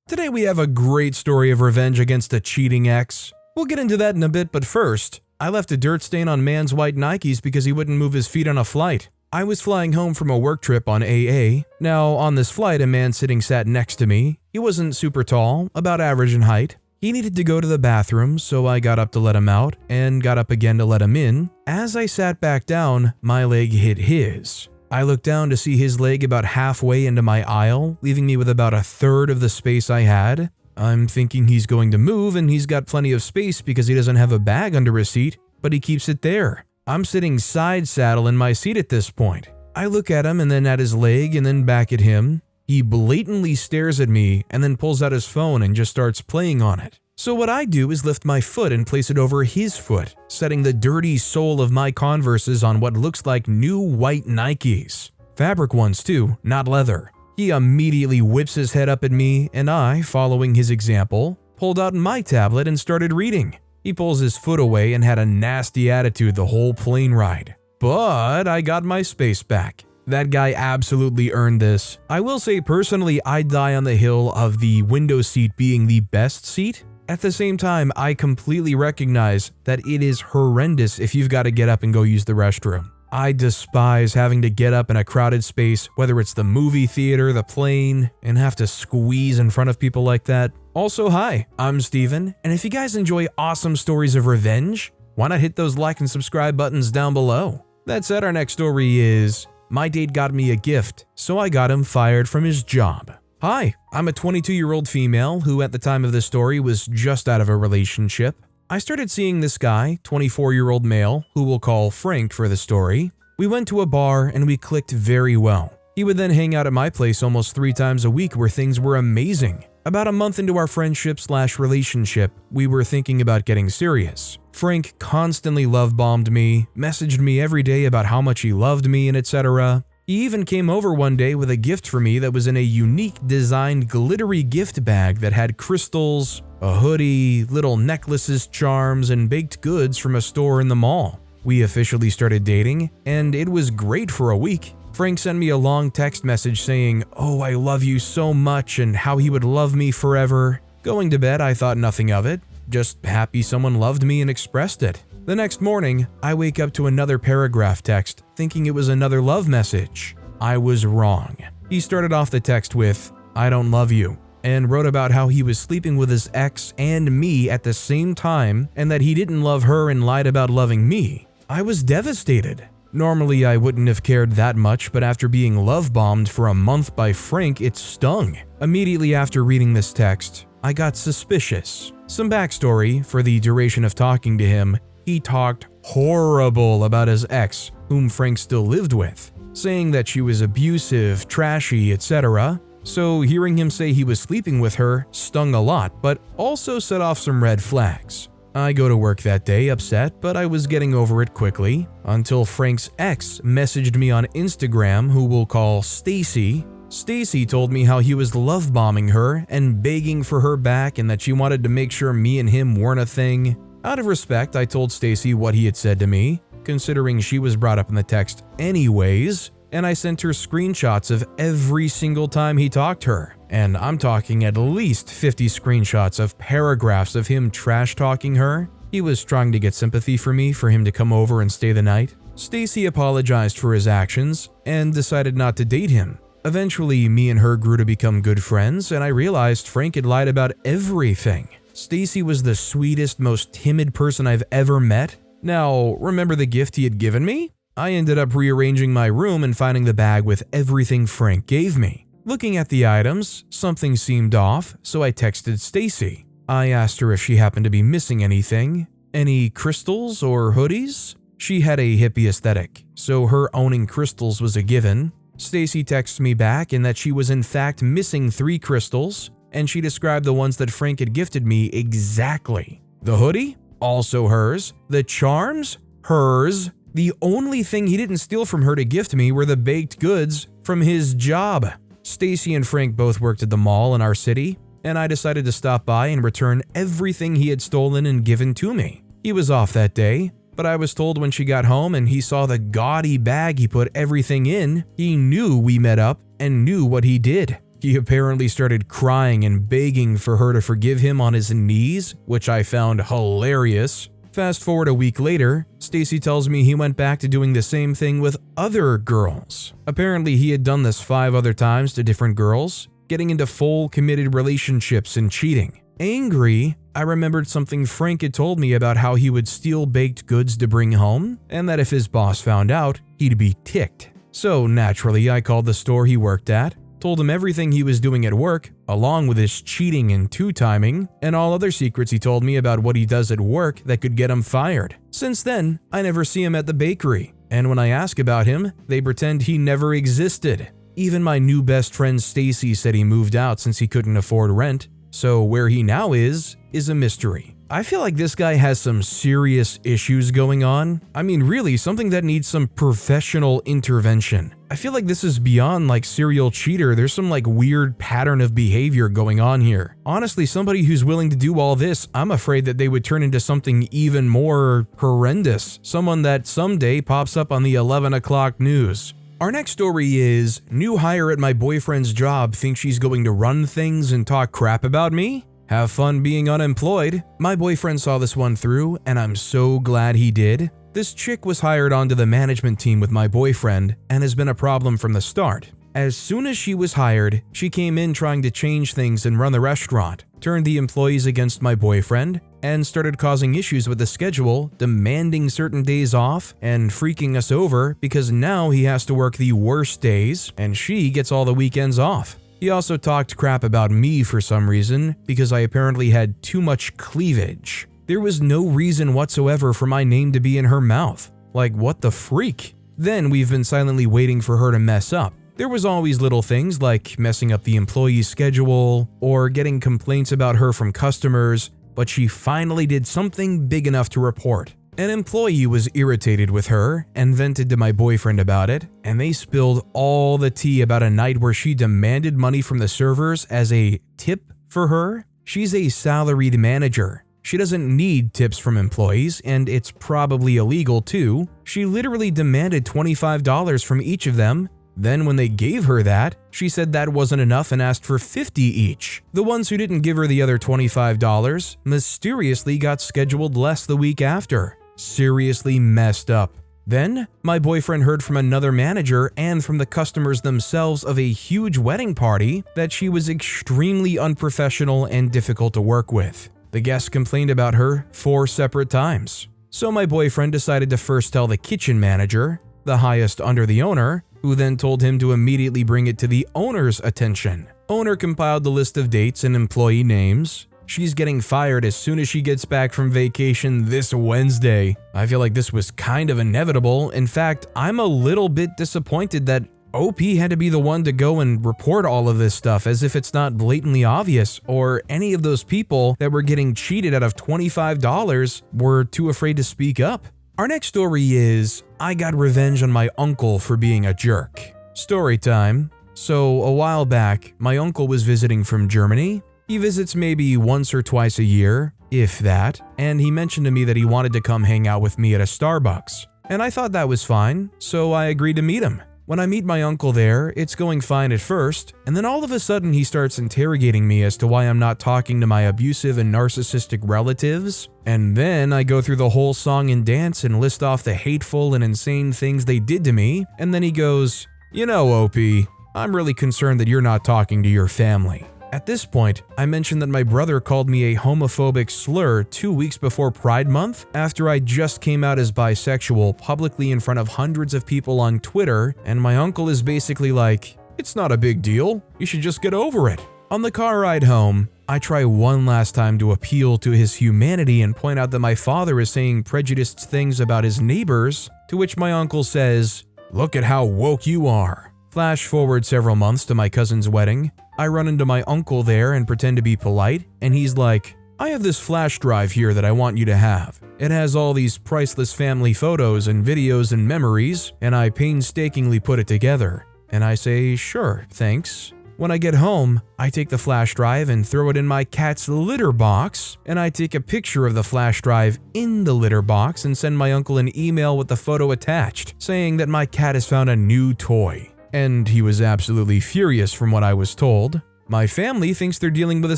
Today we have a great story of revenge against a cheating ex. We'll get into that in a bit, but first, I left a dirt stain on man's white Nikes because he wouldn't move his feet on a flight. I was flying home from a work trip on AA. Now, on this flight, a man sat next to me. He wasn't super tall, about average in height. He needed to go to the bathroom, so I got up to let him out, and got up again to let him in. As I sat back down, my leg hit his. I looked down to see his leg about halfway into my aisle, leaving me with about a third of the space I had. I'm thinking he's going to move and he's got plenty of space because he doesn't have a bag under his seat, but he keeps it there. I'm sitting side saddle in my seat at this point. I look at him and then at his leg and then back at him. He blatantly stares at me and then pulls out his phone and just starts playing on it. So what I do is lift my foot and place it over his foot, setting the dirty sole of my Converses on what looks like new white Nikes. Fabric ones too, not leather. He immediately whips his head up at me and I, following his example, pulled out my tablet and started reading. He pulls his foot away and had a nasty attitude the whole plane ride. But I got my space back. That guy absolutely earned this. I will say personally, I'd die on the hill of the window seat being the best seat. At the same time, I completely recognize that it is horrendous if you've got to get up and go use the restroom. I despise having to get up in a crowded space, whether it's the movie theater, the plane, and have to squeeze in front of people like that. Also, hi, I'm Steven, and if you guys enjoy awesome stories of revenge, why not hit those like and subscribe buttons down below? That said, our next story is, my date got me a gift, so I got him fired from his job. Hi, I'm a 22-year-old female who at the time of this story was just out of a relationship. I started seeing this guy, 24-year-old male, who we'll call Frank for the story. We went to a bar and we clicked very well. He would then hang out at my place almost 3 times a week where things were amazing. About a month into our friendship/relationship, we were thinking about getting serious. Frank constantly love-bombed me, messaged me every day about how much he loved me and etc. He even came over one day with a gift for me that was in a unique designed glittery gift bag that had crystals, a hoodie, little necklaces, charms, and baked goods from a store in the mall. We officially started dating, and it was great for a week. Frank sent me a long text message saying, "Oh, I love you so much," and how he would love me forever. Going to bed, I thought nothing of it, just happy someone loved me and expressed it. The next morning, I wake up to another paragraph text, thinking it was another love message. I was wrong. He started off the text with, "I don't love you," and wrote about how he was sleeping with his ex and me at the same time, and that he didn't love her and lied about loving me. I was devastated. Normally, I wouldn't have cared that much, but after being love-bombed for a month by Frank, it stung. Immediately after reading this text, I got suspicious. Some backstory, for the duration of talking to him, he talked horrible about his ex, whom Frank still lived with, saying that she was abusive, trashy, etc. So hearing him say he was sleeping with her stung a lot, but also set off some red flags. I go to work that day upset, but I was getting over it quickly, until Frank's ex messaged me on Instagram, who we'll call Stacy. Stacy told me how he was love-bombing her and begging for her back and that she wanted to make sure me and him weren't a thing. Out of respect, I told Stacy what he had said to me, considering she was brought up in the text anyways, and I sent her screenshots of every single time he talked to her. And I'm talking at least 50 screenshots of paragraphs of him trash-talking her. He was trying to get sympathy for me for him to come over and stay the night. Stacy apologized for his actions and decided not to date him. Eventually, me and her grew to become good friends, and I realized Frank had lied about everything. Stacy was the sweetest, most timid person I've ever met. Now, remember the gift he had given me? I ended up rearranging my room and finding the bag with everything Frank gave me. Looking at the items, something seemed off, so I texted Stacy. I asked her if she happened to be missing anything, any crystals or hoodies. She had a hippie aesthetic, so her owning crystals was a given. Stacy texts me back in that she was in fact missing 3 crystals, and she described the ones that Frank had gifted me exactly. The hoodie? Also hers. The charms? Hers. The only thing he didn't steal from her to gift me were the baked goods from his job. Stacy and Frank both worked at the mall in our city, and I decided to stop by and return everything he had stolen and given to me. He was off that day, but I was told when she got home and he saw the gaudy bag he put everything in, he knew we met up and knew what he did. He apparently started crying and begging for her to forgive him on his knees, which I found hilarious. Fast forward a week later, Stacy tells me he went back to doing the same thing with other girls. Apparently he had done this 5 other times to different girls, getting into full committed relationships and cheating. Angry, I remembered something Frank had told me about how he would steal baked goods to bring home, and that if his boss found out, he'd be ticked. So naturally, I called the store he worked at, told him everything he was doing at work, along with his cheating and two-timing, and all other secrets he told me about what he does at work that could get him fired. Since then, I never see him at the bakery, and when I ask about him, they pretend he never existed. Even my new best friend Stacy said he moved out since he couldn't afford rent, so where he now is a mystery. I feel like this guy has some serious issues going on. I mean, really, something that needs some professional intervention. I feel like this is beyond like serial cheater. There's some like weird pattern of behavior going on here. Honestly, somebody who's willing to do all this, I'm afraid that they would turn into something even more horrendous. Someone that someday pops up on the 11 o'clock news. Our next story is, new hire at my boyfriend's job thinks she's going to run things and talk crap about me? Have fun being unemployed. My boyfriend saw this one through, and I'm so glad he did. This chick was hired onto the management team with my boyfriend and has been a problem from the start. As soon as she was hired, she came in trying to change things and run the restaurant, turned the employees against my boyfriend, and started causing issues with the schedule, demanding certain days off, and freaking us over because now he has to work the worst days and she gets all the weekends off. He also talked crap about me for some reason because I apparently had too much cleavage. There was no reason whatsoever for my name to be in her mouth. Like, what the freak? Then we've been silently waiting for her to mess up. There was always little things like messing up the employee's schedule or getting complaints about her from customers, but she finally did something big enough to report. An employee was irritated with her and vented to my boyfriend about it, and they spilled all the tea about a night where she demanded money from the servers as a tip for her. She's a salaried manager. She doesn't need tips from employees, and it's probably illegal too. She literally demanded $25 from each of them. Then when they gave her that, she said that wasn't enough and asked for $50 each. The ones who didn't give her the other $25 mysteriously got scheduled less the week after. Seriously messed up. Then, my boyfriend heard from another manager and from the customers themselves of a huge wedding party that she was extremely unprofessional and difficult to work with. The guests complained about her 4 separate times. So my boyfriend decided to first tell the kitchen manager, the highest under the owner, who then told him to immediately bring it to the owner's attention. Owner compiled the list of dates and employee names. She's getting fired as soon as she gets back from vacation this Wednesday. I feel like this was kind of inevitable. In fact, I'm a little bit disappointed that OP had to be the one to go and report all of this stuff as if it's not blatantly obvious, or any of those people that were getting cheated out of $25 were too afraid to speak up. Our next story is, I got revenge on my uncle for being a jerk. Story time. So a while back, my uncle was visiting from Germany. He visits maybe once or twice a year, if that, and he mentioned to me that he wanted to come hang out with me at a Starbucks. And I thought that was fine, so I agreed to meet him. When I meet my uncle there, it's going fine at first, and then all of a sudden he starts interrogating me as to why I'm not talking to my abusive and narcissistic relatives. And then I go through the whole song and dance and list off the hateful and insane things they did to me, and then he goes, "You know, OP, I'm really concerned that you're not talking to your family." At this point, I mentioned that my brother called me a homophobic slur 2 weeks before Pride Month after I just came out as bisexual publicly in front of hundreds of people on Twitter, and my uncle is basically like, "It's not a big deal, you should just get over it." On the car ride home, I try one last time to appeal to his humanity and point out that my father is saying prejudiced things about his neighbors, to which my uncle says, "Look at how woke you are." Flash forward several months to my cousin's wedding. I run into my uncle there and pretend to be polite, and he's like, "I have this flash drive here that I want you to have. It has all these priceless family photos and videos and memories, and I painstakingly put it together." And I say, "Sure, thanks." When I get home, I take the flash drive and throw it in my cat's litter box, and I take a picture of the flash drive in the litter box and send my uncle an email with the photo attached, saying that my cat has found a new toy. And he was absolutely furious from what I was told. My family thinks they're dealing with a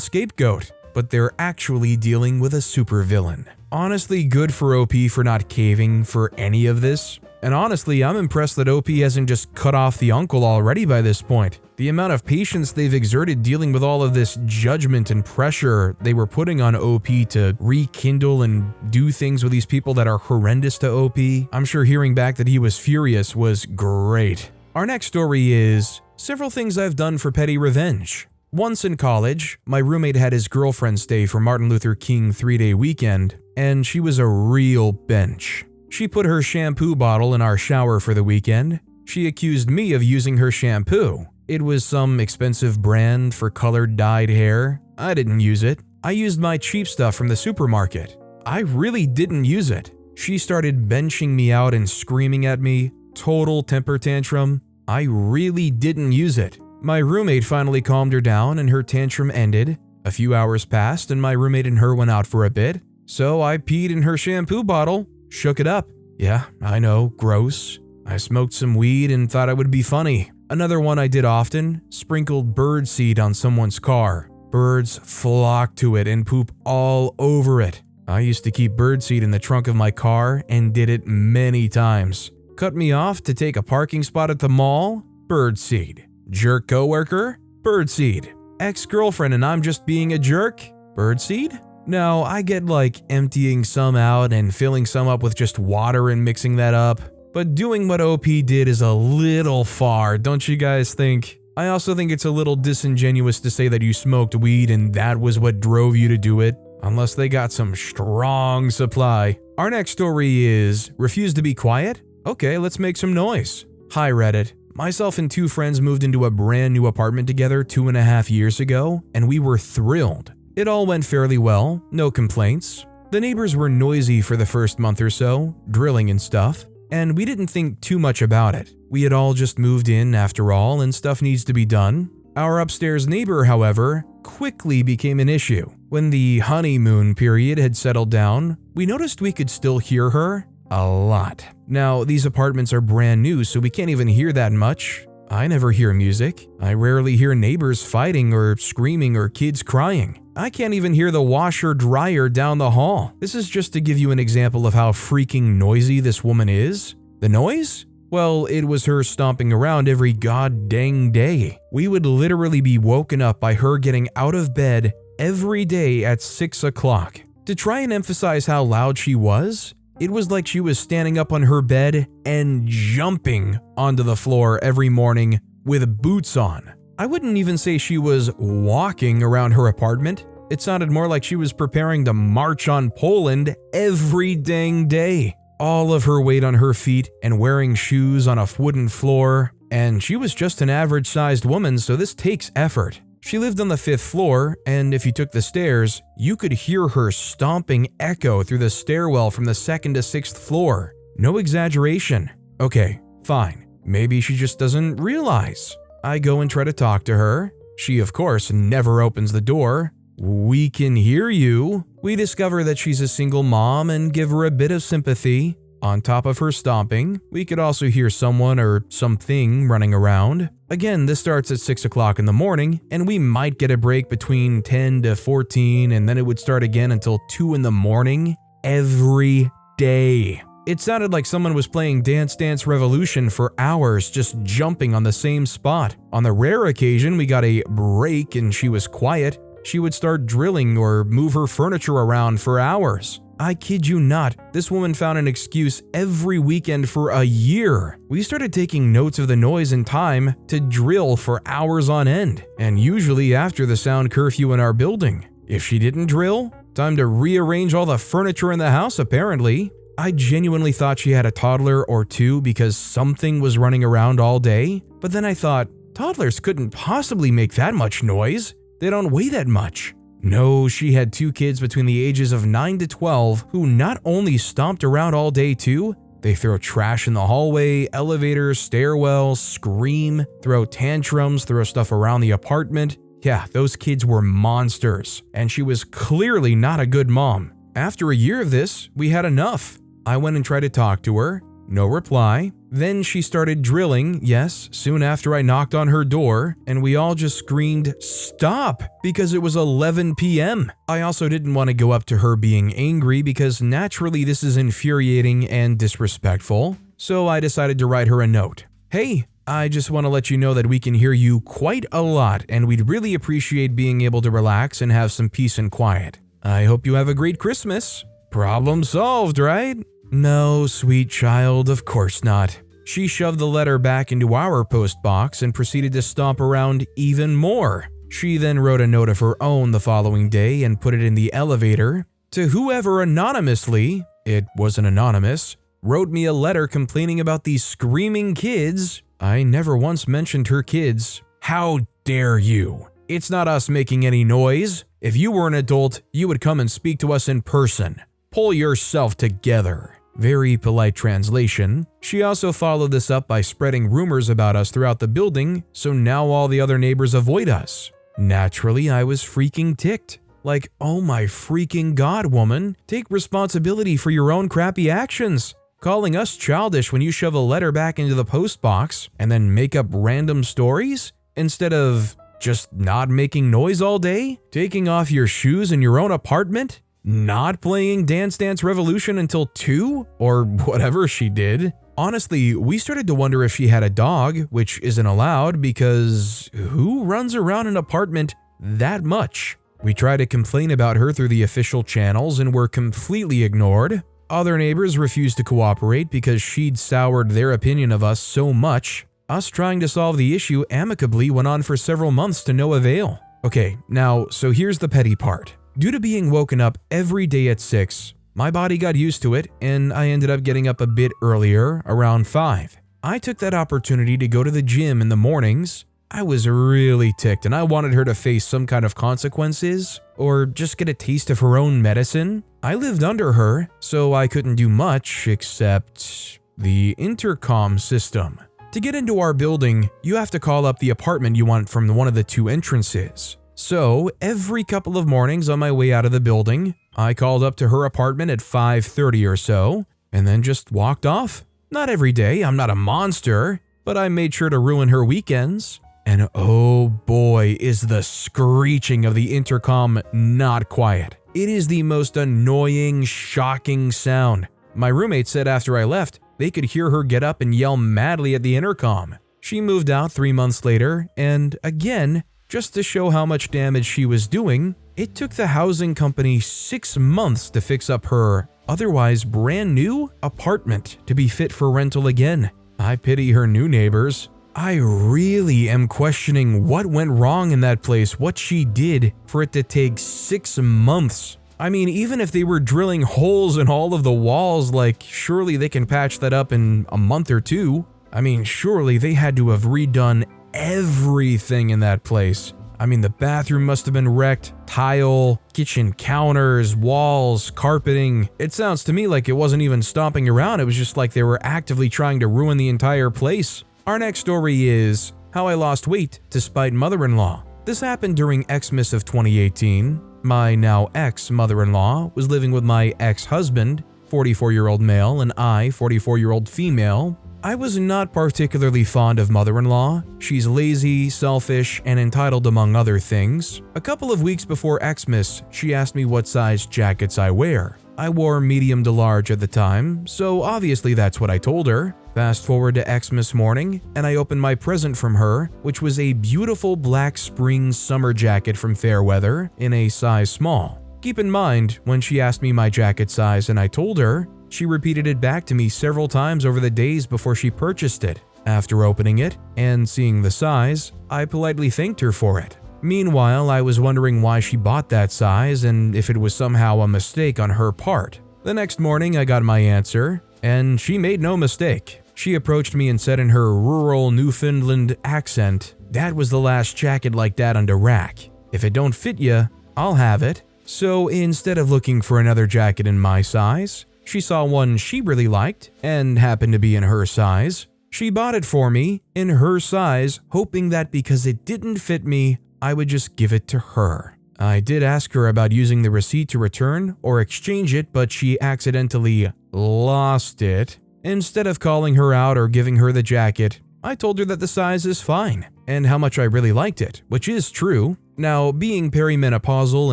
scapegoat, but they're actually dealing with a supervillain. Honestly, good for OP for not caving for any of this. And honestly, I'm impressed that OP hasn't just cut off the uncle already by this point. The amount of patience they've exerted dealing with all of this judgment and pressure they were putting on OP to rekindle and do things with these people that are horrendous to OP. I'm sure hearing back that he was furious was great. Our next story is several things I've done for petty revenge. Once in college, my roommate had his girlfriend stay for Martin Luther King 3-day weekend, and she was a real bench. She put her shampoo bottle in our shower for the weekend. She accused me of using her shampoo. It was some expensive brand for colored dyed hair. I didn't use it. I used my cheap stuff from the supermarket. I really didn't use it. She started benching me out and screaming at me. Total temper tantrum. I really didn't use it. My roommate finally calmed her down and her tantrum ended. A few hours passed and my roommate and her went out for a bit. So I peed in her shampoo bottle. Shook it up. Yeah, I know, gross. I smoked some weed and thought it would be funny. Another one I did often, sprinkled bird seed on someone's car. Birds flock to it and poop all over it. I used to keep bird seed in the trunk of my car and did it many times. Cut me off to take a parking spot at the mall? Bird seed. Jerk coworker? Bird seed. Ex-girlfriend and I'm just being a jerk? Bird seed? No, I get like emptying some out and filling some up with just water and mixing that up. But doing what OP did is a little far, don't you guys think? I also think it's a little disingenuous to say that you smoked weed and that was what drove you to do it, unless they got some strong supply. Our next story is, refuse to be quiet? Okay, let's make some noise. Hi Reddit. Myself and two friends moved into a brand new apartment together 2.5 years ago, and we were thrilled. It all went fairly well, no complaints. The neighbors were noisy for the first month or so, drilling and stuff, and we didn't think too much about it. We had all just moved in after all and stuff needs to be done. Our upstairs neighbor, however, quickly became an issue. When the honeymoon period had settled down, we noticed we could still hear her a lot. Now, these apartments are brand new, so we can't even hear that much. I never hear music. I rarely hear neighbors fighting or screaming or kids crying. I can't even hear the washer dryer down the hall. This is just to give you an example of how freaking noisy this woman is. The noise? Well, it was her stomping around every god dang day. We would literally be woken up by her getting out of bed every day at 6 o'clock. To try and emphasize how loud she was, it was like she was standing up on her bed and jumping onto the floor every morning with boots on. I wouldn't even say she was walking around her apartment. It sounded more like she was preparing to march on Poland every dang day. All of her weight on her feet and wearing shoes on a wooden floor. And she was just an average-sized woman, so this takes effort. She lived on the 5th floor, and if you took the stairs, you could hear her stomping echo through the stairwell from the 2nd to 6th floor. No exaggeration. Okay, fine. Maybe she just doesn't realize. I go and try to talk to her. She, of course, never opens the door. We can hear you. We discover that she's a single mom and give her a bit of sympathy. On top of her stomping, we could also hear someone or something running around. Again, this starts at 6 o'clock in the morning, and we might get a break between 10 to 14, and then it would start again until 2 in the morning every day. It sounded like someone was playing Dance Dance Revolution for hours, just jumping on the same spot. On the rare occasion we got a break and she was quiet, she would start drilling or move her furniture around for hours. I kid you not, this woman found an excuse every weekend for a year. We started taking notes of the noise and time to drill for hours on end, and usually after the sound curfew in our building. If she didn't drill, time to rearrange all the furniture in the house apparently. I genuinely thought she had a toddler or two because something was running around all day, but then I thought, toddlers couldn't possibly make that much noise. They don't weigh that much. No, she had 2 kids between the ages of 9 to 12 who not only stomped around all day too, they throw trash in the hallway, elevators, stairwells, scream, throw tantrums, throw stuff around the apartment. Yeah, those kids were monsters, and she was clearly not a good mom. After a year of this, we had enough. I went and tried to talk to her. No reply. Then she started drilling, yes, soon after I knocked on her door, and we all just screamed, "Stop!" because it was 11 p.m. I also didn't want to go up to her being angry because naturally this is infuriating and disrespectful, so I decided to write her a note. "Hey, I just want to let you know that we can hear you quite a lot and we'd really appreciate being able to relax and have some peace and quiet. I hope you have a great Christmas." Problem solved, right? No, sweet child, of course not. She shoved the letter back into our post box and proceeded to stomp around even more. She then wrote a note of her own the following day and put it in the elevator. To whoever anonymously, it wasn't anonymous, wrote me a letter complaining about these screaming kids. I never once mentioned her kids. How dare you? It's not us making any noise. If you were an adult, you would come and speak to us in person. Pull yourself together. Very polite translation. She also followed this up by spreading rumors about us throughout the building, so now all the other neighbors avoid us. Naturally, I was freaking ticked. Like, oh my freaking god, woman, take responsibility for your own crappy actions. Calling us childish when you shove a letter back into the post box and then make up random stories instead of just not making noise all day, taking off your shoes in your own apartment, not playing Dance Dance Revolution until 2 or whatever she did. Honestly, we started to wonder if she had a dog, which isn't allowed because who runs around an apartment that much? We tried to complain about her through the official channels and were completely ignored. Other neighbors refused to cooperate because she'd soured their opinion of us so much. Us trying to solve the issue amicably went on for several months to no avail. Okay, now, so here's the petty part. Due to being woken up every day at 6, my body got used to it and I ended up getting up a bit earlier, around 5. I took that opportunity to go to the gym in the mornings. I was really ticked and I wanted her to face some kind of consequences or just get a taste of her own medicine. I lived under her, so I couldn't do much except the intercom system. To get into our building, you have to call up the apartment you want from one of the 2 entrances. So, every couple of mornings on my way out of the building, I called up to her apartment at 5:30 or so, and then just walked off. Not every day, I'm not a monster, but I made sure to ruin her weekends. And oh boy, is the screeching of the intercom not quiet. It is the most annoying, shocking sound. My roommate said after I left, they could hear her get up and yell madly at the intercom. She moved out 3 months later, and again, just to show how much damage she was doing, it took the housing company 6 months to fix up her otherwise brand new apartment to be fit for rental again. I pity her new neighbors. I really am questioning what went wrong in that place, what she did for it to take 6 months. I mean, even if they were drilling holes in all of the walls, like surely they can patch that up in a month or 2. I mean, surely they had to have redone everything in that place. I mean, the bathroom must have been wrecked, tile, kitchen counters, walls, carpeting. It sounds to me like it wasn't even stomping around, it was just like they were actively trying to ruin the entire place. Our next story is how I lost weight to spite mother-in-law. This happened during Xmas of 2018. My now ex-mother-in-law was living with my ex-husband, 44-year-old male, and I, 44-year-old female. I was not particularly fond of mother-in-law. She's lazy, selfish, and entitled among other things. A couple of weeks before Xmas, she asked me what size jackets I wear. I wore medium to large at the time, so obviously that's what I told her. Fast forward to Xmas morning, and I opened my present from her, which was a beautiful black spring summer jacket from Fairweather in a size small. Keep in mind, when she asked me my jacket size and I told her, she repeated it back to me several times over the days before she purchased it. After opening it and seeing the size, I politely thanked her for it. Meanwhile, I was wondering why she bought that size and if it was somehow a mistake on her part. The next morning, I got my answer, and she made no mistake. She approached me and said in her rural Newfoundland accent, "That was the last jacket like that on the rack. If it don't fit ya, I'll have it." So instead of looking for another jacket in my size, she saw one she really liked and happened to be in her size. She bought it for me in her size, hoping that because it didn't fit me, I would just give it to her. I did ask her about using the receipt to return or exchange it, but she accidentally lost it. Instead of calling her out or giving her the jacket, I told her that the size is fine and how much I really liked it, which is true. Now, being perimenopausal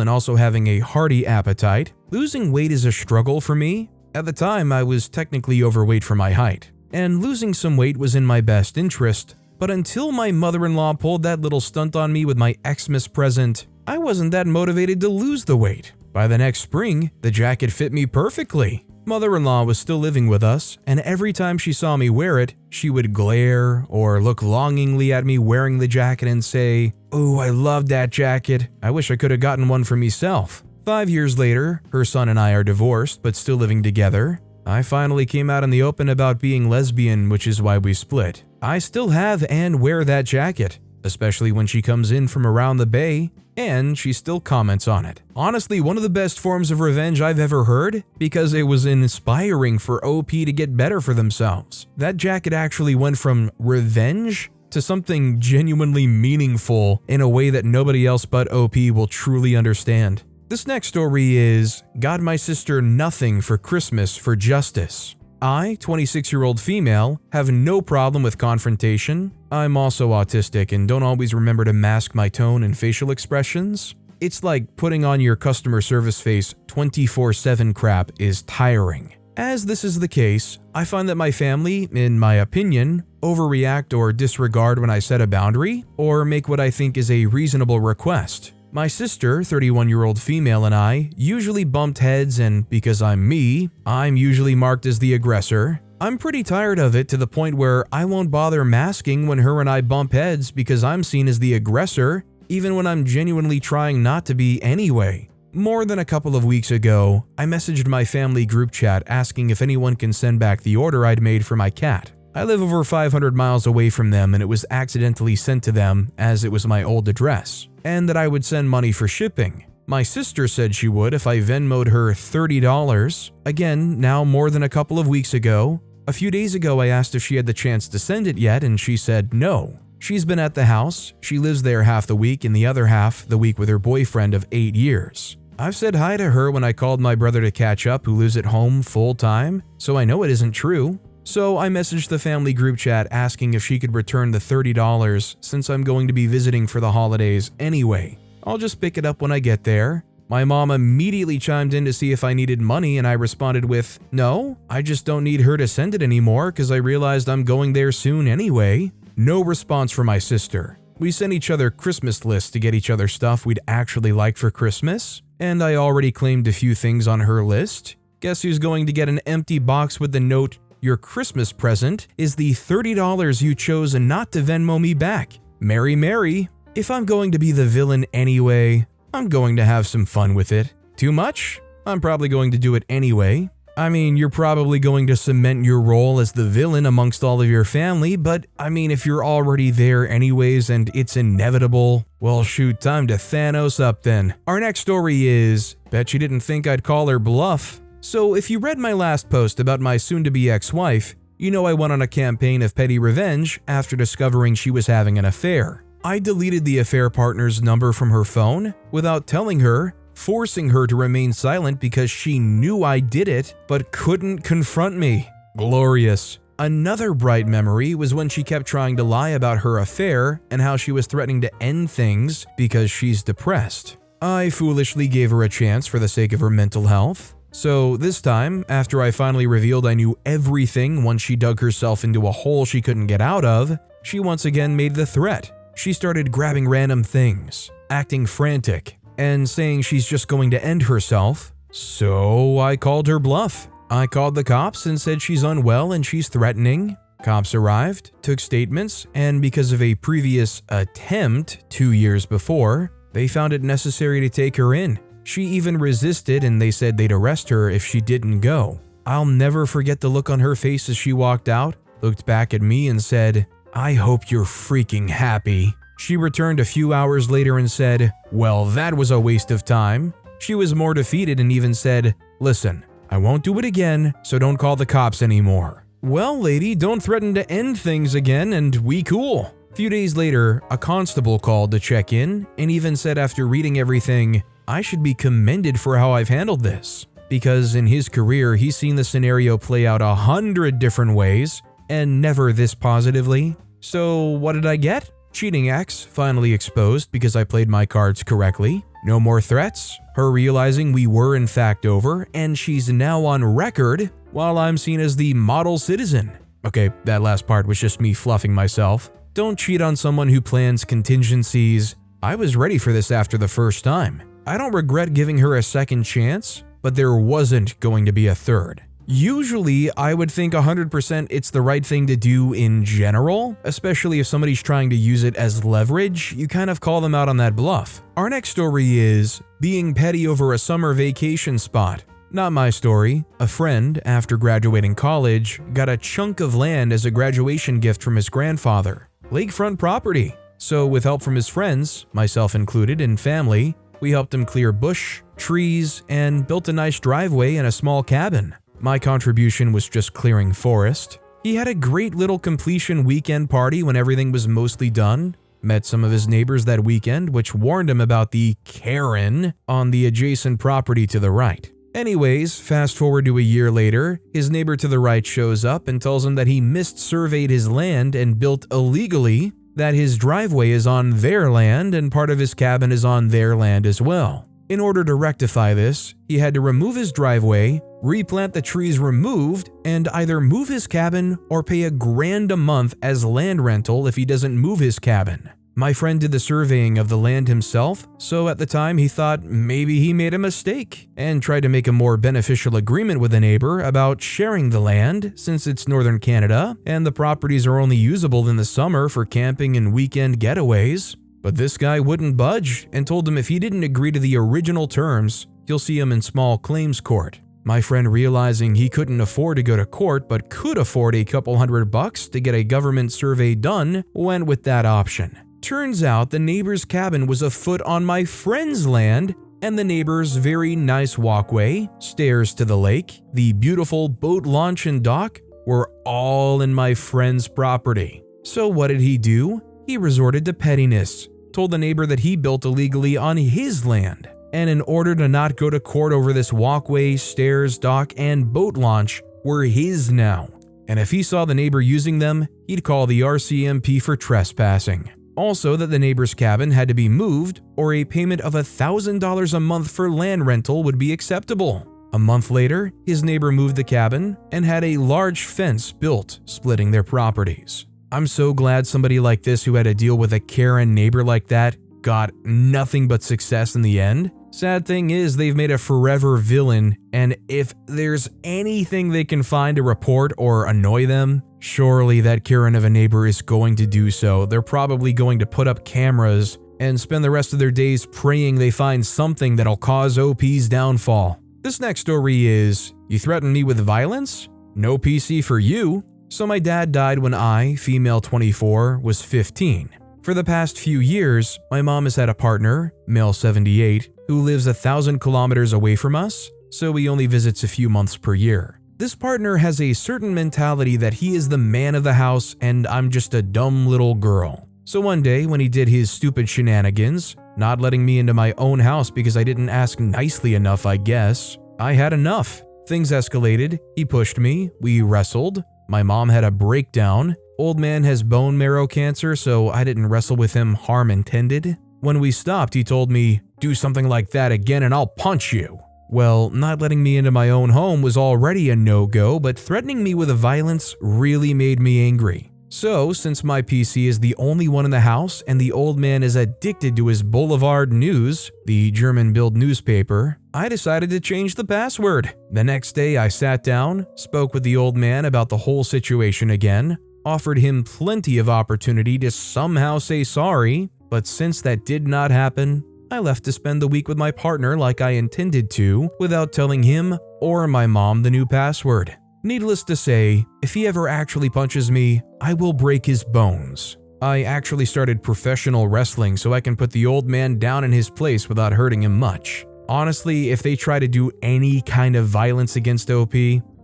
and also having a hearty appetite, losing weight is a struggle for me. At the time, I was technically overweight for my height, and losing some weight was in my best interest. But until my mother-in-law pulled that little stunt on me with my Xmas present, I wasn't that motivated to lose the weight. By the next spring, the jacket fit me perfectly. Mother-in-law was still living with us, and every time she saw me wear it, she would glare or look longingly at me wearing the jacket and say, "Oh, I love that jacket. I wish I could have gotten one for myself." 5 years later, her son and I are divorced but still living together. I finally came out in the open about being lesbian, which is why we split. I still have and wear that jacket, especially when she comes in from around the bay, and she still comments on it. Honestly, one of the best forms of revenge I've ever heard, because it was inspiring for OP to get better for themselves. That jacket actually went from revenge to something genuinely meaningful in a way that nobody else but OP will truly understand. This next story is, got my sister nothing for Christmas for justice. I, 26-year-old female, have no problem with confrontation. I'm also autistic and don't always remember to mask my tone and facial expressions. It's like putting on your customer service face 24/7 crap is tiring. As this is the case, I find that my family, in my opinion, overreact or disregard when I set a boundary or make what I think is a reasonable request. My sister, 31-year-old female, and I usually bumped heads, and because I'm me, I'm usually marked as the aggressor. I'm pretty tired of it to the point where I won't bother masking when her and I bump heads because I'm seen as the aggressor, even when I'm genuinely trying not to be anyway. More than a couple of weeks ago, I messaged my family group chat asking if anyone can send back the order I'd made for my cat. I live over 500 miles away from them and it was accidentally sent to them as it was my old address, and that I would send money for shipping. My sister said she would if I Venmo'd her $30. Again, now more than a couple of weeks ago. A few days ago I asked if she had the chance to send it yet and she said no. She's been at the house, she lives there half the week and the other half the week with her boyfriend of 8 years. I've said hi to her when I called my brother to catch up who lives at home full time, so I know it isn't true. So I messaged the family group chat asking if she could return the $30 since I'm going to be visiting for the holidays anyway. I'll just pick it up when I get there. My mom immediately chimed in to see if I needed money and I responded with, "No, I just don't need her to send it anymore because I realized I'm going there soon anyway." No response from my sister. We sent each other Christmas lists to get each other stuff we'd actually like for Christmas, and I already claimed a few things on her list. Guess who's going to get an empty box with the note, "Your Christmas present is the $30 you chose not to Venmo me back. Merry Mary." If I'm going to be the villain anyway, I'm going to have some fun with it. Too much? I'm probably going to do it anyway. I mean, you're probably going to cement your role as the villain amongst all of your family, but I mean, if you're already there anyways and it's inevitable, well shoot, time to Thanos up then. Our next story is, bet you didn't think I'd call her bluff. So if you read my last post about my soon-to-be ex-wife, you know I went on a campaign of petty revenge after discovering she was having an affair. I deleted the affair partner's number from her phone without telling her, forcing her to remain silent because she knew I did it but couldn't confront me. Glorious. Another bright memory was when she kept trying to lie about her affair and how she was threatening to end things because she's depressed. I foolishly gave her a chance for the sake of her mental health. So this time, after I finally revealed I knew everything once she dug herself into a hole she couldn't get out of, she once again made the threat. She started grabbing random things, acting frantic, and saying she's just going to end herself. So I called her bluff. I called the cops and said she's unwell and she's threatening. Cops arrived, took statements, and because of a previous attempt 2 years before, they found it necessary to take her in. She even resisted and they said they'd arrest her if she didn't go. I'll never forget the look on her face as she walked out, looked back at me and said, "I hope you're freaking happy." She returned a few hours later and said, "Well, that was a waste of time." She was more defeated and even said, "Listen, I won't do it again, so don't call the cops anymore." Well, lady, don't threaten to end things again and we cool. A few days later, a constable called to check in and even said after reading everything, I should be commended for how I've handled this. because in his career he's seen the scenario play out 100 different ways and never this positively. So what did I get? Cheating ex finally exposed because I played my cards correctly. No more threats, her realizing we were in fact over, and she's now on record while I'm seen as the model citizen. Okay, that last part was just me fluffing myself. Don't cheat on someone who plans contingencies. I was ready for this after the first time. I don't regret giving her a second chance, but there wasn't going to be a third. Usually, I would think 100% it's the right thing to do in general, especially if somebody's trying to use it as leverage. You kind of call them out on that bluff. Our next story is being petty over a summer vacation spot. Not my story. A friend, after graduating college, got a chunk of land as a graduation gift from his grandfather. Lakefront property. So with help from his friends, myself included, and family, we helped him clear bush, trees, and built a nice driveway and a small cabin. My contribution was just clearing forest. He had a great little completion weekend party when everything was mostly done. Met some of his neighbors that weekend, which warned him about the Karen on the adjacent property to the right. Anyways, fast forward to a year later, his neighbor to the right shows up and tells him that he missurveyed his land and built illegally, that his driveway is on their land and part of his cabin is on their land as well. In order to rectify this, he had to remove his driveway, replant the trees removed, and either move his cabin or pay $1,000 a month as land rental if he doesn't move his cabin. My friend did the surveying of the land himself, so at the time he thought maybe he made a mistake and tried to make a more beneficial agreement with the neighbor about sharing the land since it's northern Canada and the properties are only usable in the summer for camping and weekend getaways. But this guy wouldn't budge and told him if he didn't agree to the original terms, he'll see him in small claims court. My friend, realizing he couldn't afford to go to court but could afford a couple $100 to get a government survey done, went with that option. Turns out the neighbor's cabin was a foot on my friend's land, and the neighbor's very nice walkway, stairs to the lake, the beautiful boat launch and dock were all in my friend's property. So what did he do? He resorted to pettiness, told the neighbor that he built illegally on his land, and in order to not go to court over this walkway, stairs, dock, and boat launch were his now. And if he saw the neighbor using them, he'd call the RCMP for trespassing. Also that the neighbor's cabin had to be moved or a payment of $1,000 a month for land rental would be acceptable. A month later, his neighbor moved the cabin and had a large fence built, splitting their properties. I'm so glad somebody like this who had to deal with a Karen neighbor like that got nothing but success in the end. Sad thing is they've made a forever villain, and if there's anything they can find to report or annoy them, surely that Karen of a neighbor is going to do so. They're probably going to put up cameras and spend the rest of their days praying they find something that'll cause OP's downfall. This next story is, you threaten me with violence? No PC for you. So my dad died when I, female 24, was 15. For the past few years, my mom has had a partner, male 78, who lives 1,000 kilometers away from us, so he only visits a few months per year. This partner has a certain mentality that he is the man of the house and I'm just a dumb little girl. So one day when he did his stupid shenanigans, not letting me into my own house because I didn't ask nicely enough, I guess, I had enough. Things escalated, he pushed me, we wrestled, my mom had a breakdown, old man has bone marrow cancer so I didn't wrestle with him harm intended. When we stopped, he told me, "Do something like that again and I'll punch you." Well, not letting me into my own home was already a no-go, but threatening me with violence really made me angry. So, since my PC is the only one in the house and the old man is addicted to his Boulevard News, the German-built newspaper, I decided to change the password. The next day I sat down, spoke with the old man about the whole situation again, offered him plenty of opportunity to somehow say sorry, but since that did not happen, I left to spend the week with my partner like I intended to, without telling him or my mom the new password. Needless to say, if he ever actually punches me, I will break his bones. I actually started professional wrestling so I can put the old man down in his place without hurting him much. Honestly, if they try to do any kind of violence against OP,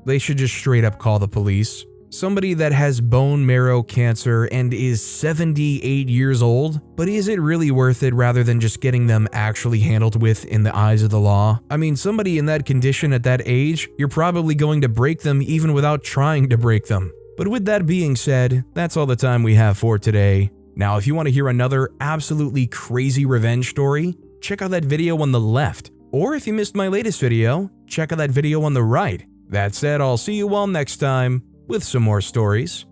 they should just straight up call the police. Somebody that has bone marrow cancer and is 78 years old, but is it really worth it rather than just getting them actually handled with in the eyes of the law? I mean, somebody in that condition at that age, you're probably going to break them even without trying to break them. But with that being said, that's all the time we have for today. Now, if you want to hear another absolutely crazy revenge story, check out that video on the left. Or if you missed my latest video, check out that video on the right. That said, I'll see you all next time with some more stories.